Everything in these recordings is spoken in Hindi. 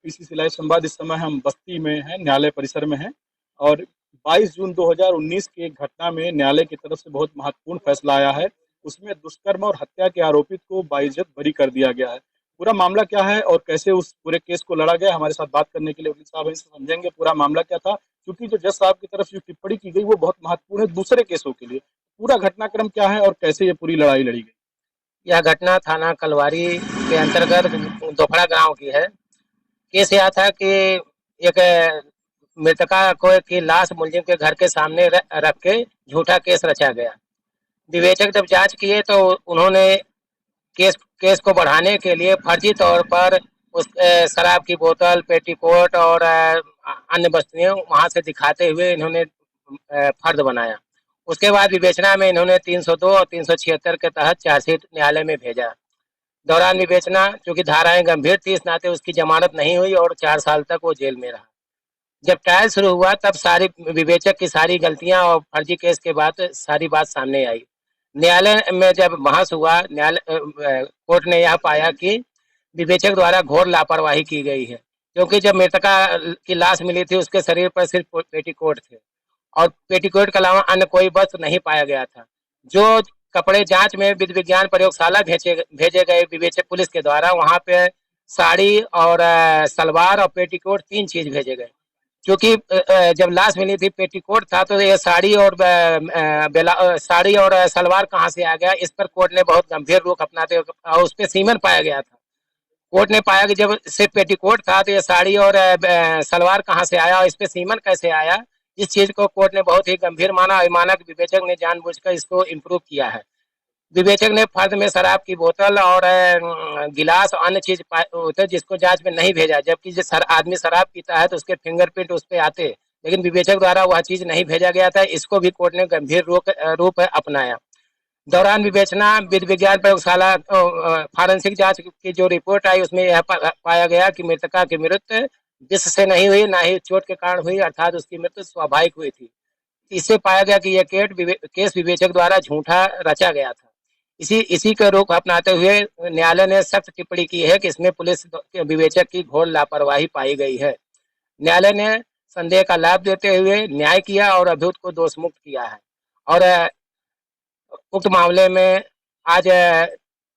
पीसीसी लाइव संवाद। इस समय हम बस्ती में हैं, न्यायालय परिसर में हैं और 22 जून 2019 की एक घटना में न्यायालय की तरफ से बहुत महत्वपूर्ण फैसला आया है। उसमें दुष्कर्म और हत्या के आरोपित को बाइज्जत बरी कर दिया गया है। पूरा मामला क्या है और कैसे उस पूरे केस को लड़ा गया, हमारे साथ बात करने के लिए वकील साहब हैं, इनसे समझेंगे पूरा मामला क्या था। क्योंकि जो जज साहब की तरफ से जो टिप्पणी की गई वो बहुत महत्वपूर्ण है दूसरे केसों के लिए। पूरा घटनाक्रम क्या है और कैसे ये पूरी लड़ाई लड़ी गई? यह घटना थाना कलवारी के अंतर्गत दोपड़ा गांव की है। केस यह था कि एक मृतका को की लाश मुलजिम के घर के सामने रख के झूठा केस रचा गया। विवेचक जब जांच किए तो उन्होंने केस केस को बढ़ाने के लिए फर्जी तौर पर उस शराब की बोतल, पेटीकोट और अन्य वस्तुएं वहां से दिखाते हुए इन्होंने फर्द बनाया। उसके बाद विवेचना में इन्होंने 302 और 376 के तहत चार्जशीट न्यायालय में भेजा। दौरान विवेचना चूंकि धाराएं गंभीर थी, इस नाते उसकी जमानत नहीं हुई और 4 साल तक वो जेल में रहा। जब ट्रायल शुरू हुआ तब सारी विवेचक की सारी गलतियां और फर्जी केस के बाद सारी बात सामने आई। न्यायालय में जब बहस हुआ, कोर्ट ने यह पाया कि विवेचक द्वारा घोर लापरवाही की गई है, क्योंकि जब मृतका की लाश मिली थी उसके शरीर पर सिर्फ पेटीकोट थे और पेटीकोट के अलावा अन्य कोई वस्त्र नहीं पाया गया था। जो कपड़े जांच में विधि विज्ञान प्रयोगशाला भेजे गए विवेचक पुलिस के द्वारा, वहां पे साड़ी और सलवार और पेटीकोट 3 चीज भेजे गए। क्योंकि जब लाश मिली थी पेटीकोट था तो ये साड़ी और सलवार कहाँ से आ गया, इस पर कोर्ट ने बहुत गंभीर रुख अपनाते हुए और उस पर सीमन पाया गया था। कोर्ट ने पाया कि जब सिर्फ पेटीकोट था तो ये साड़ी और सलवार कहाँ से आया और इस पे सीमन कैसे आया। इस चीज को कोर्ट ने बहुत ही गंभीर माना और माना कि विवेचक ने जानबूझकर इसको इम्प्रूव किया है। विवेचक ने फर्द में शराब की बोतल और गिलास और अन्य चीज होते जिसको जांच में नहीं भेजा, जबकि जो आदमी शराब पीता है तो उसके फिंगरप्रिंट उस पे आते, लेकिन विवेचक द्वारा वह चीज नहीं भेजा गया था। इसको भी कोर्ट ने गंभीर रूप अपनाया। दौरान विवेचना विधि विज्ञान प्रयोगशाला फॉरेंसिक जांच की जो रिपोर्ट आई उसमें यह पाया गया कि मृतका की मृत्यु विष से नहीं हुई, ना ही चोट के कारण हुई, अर्थात उसकी मृत्यु स्वाभाविक हुई थी। इससे पाया गया कि यह केस विवेचक द्वारा झूठा रचा गया था। इसी का रुख अपनाते हुए न्यायालय ने सख्त टिप्पणी की है कि इसमें पुलिस विवेचक की घोर लापरवाही पाई गई है। न्यायालय ने संदेह का लाभ देते हुए न्याय किया और अभियुक्त को दोषमुक्त किया है। और उक्त मामले में आज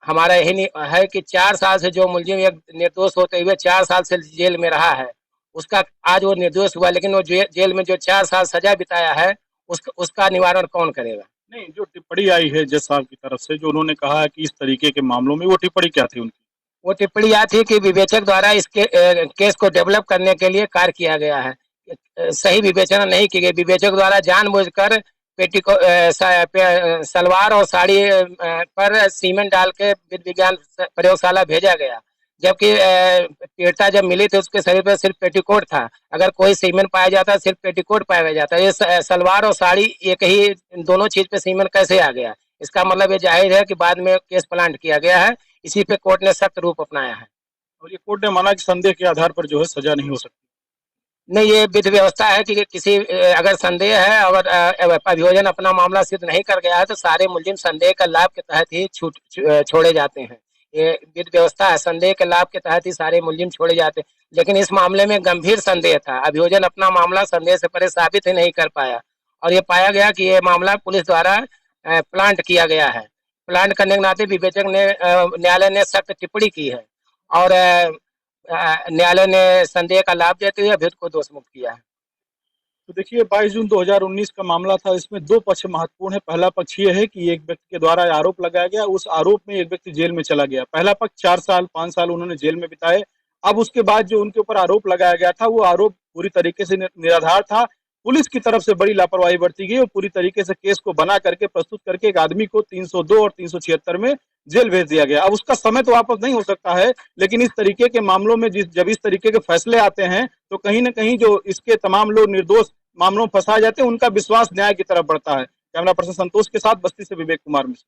हमारा यही है कि 4 साल से जो मुलजिम एक निर्दोष होते हुए 4 साल से जेल में रहा है, उसका आज वो निर्दोष हुआ, लेकिन वो जेल में जो 4 साल सजा बिताया है उसका निवारण कौन करेगा? नहीं, जो टिप्पणी आई है जज साहब की तरफ से, जो उन्होंने कहा है कि इस तरीके के मामलों में, वो टिप्पणी क्या थी उनकी? वो टिप्पणी यह थी कि विवेचक द्वारा इसके केस को डेवलप करने के लिए कार्य किया गया है। सही विवेचना नहीं की गई। विवेचक द्वारा जानबूझकर पेटीको सलवार और साड़ी पर सीमेंट डाल के विधि विज्ञान प्रयोगशाला भेजा गया, जबकि पीड़िता जब मिली थी उसके शरीर पर सिर्फ पेटीकोट था। अगर कोई सीमेंट पाया जाता सिर्फ पेटीकोट पाया जाता। ये सलवार और साड़ी एक ही, दोनों चीज पे सीमेंट कैसे आ गया? इसका मतलब ये जाहिर है कि बाद में केस प्लांट किया गया है। इसी पे कोर्ट ने सख्त रूप अपनाया है। और ये कोर्ट ने माना कि संदेह के आधार पर जो है सजा नहीं हो सकती। नहीं, ये विधि व्यवस्था है कि किसी अगर संदेह है, अगर अभियोजन अपना मामला सिद्ध नहीं कर गया है तो सारे मुलजिम संदेह का लाभ के तहत ही छोड़े जाते हैं। ये विधि व्यवस्था है, संदेह के लाभ के तहत ही सारे मुलजिम छोड़े जाते हैं। लेकिन इस मामले में गंभीर संदेह था, अभियोजन अपना मामला संदेह से परे साबित ही नहीं कर पाया और ये पाया गया कि ये मामला पुलिस द्वारा प्लांट किया गया है। प्लांट करने के नाते विवेचक ने न्यायालय ने सख्त टिप्पणी की है और न्यायालय ने संदेह का लाभ देते हुए अभियुक्त को दोषमुक्त किया है। तो देखिए, 22 जून 2019 का मामला था। इसमें 2 पक्ष महत्वपूर्ण है। पहला पक्ष ये है कि एक व्यक्ति के द्वारा आरोप लगाया गया, उस आरोप में एक व्यक्ति जेल में चला गया। पहला पक्ष 4 साल 5 साल उन्होंने जेल में बिताए। अब उसके बाद जो उनके ऊपर आरोप लगाया गया था, वो आरोप पूरी तरीके से निराधार था। पुलिस की तरफ से बड़ी लापरवाही बरती गई और पूरी तरीके से केस को बना करके प्रस्तुत करके एक आदमी को 302 और 376 में जेल भेज दिया गया। अब उसका समय तो वापस नहीं हो सकता है, लेकिन इस तरीके के मामलों में जब इस तरीके के फैसले आते हैं तो कहीं न कहीं जो इसके तमाम लोग निर्दोष मामलों में फंसाए जाते हैं, उनका विश्वास न्याय की तरफ बढ़ता है। कैमरा पर्सन संतोष के साथ बस्ती से विवेक कुमार मिश्र।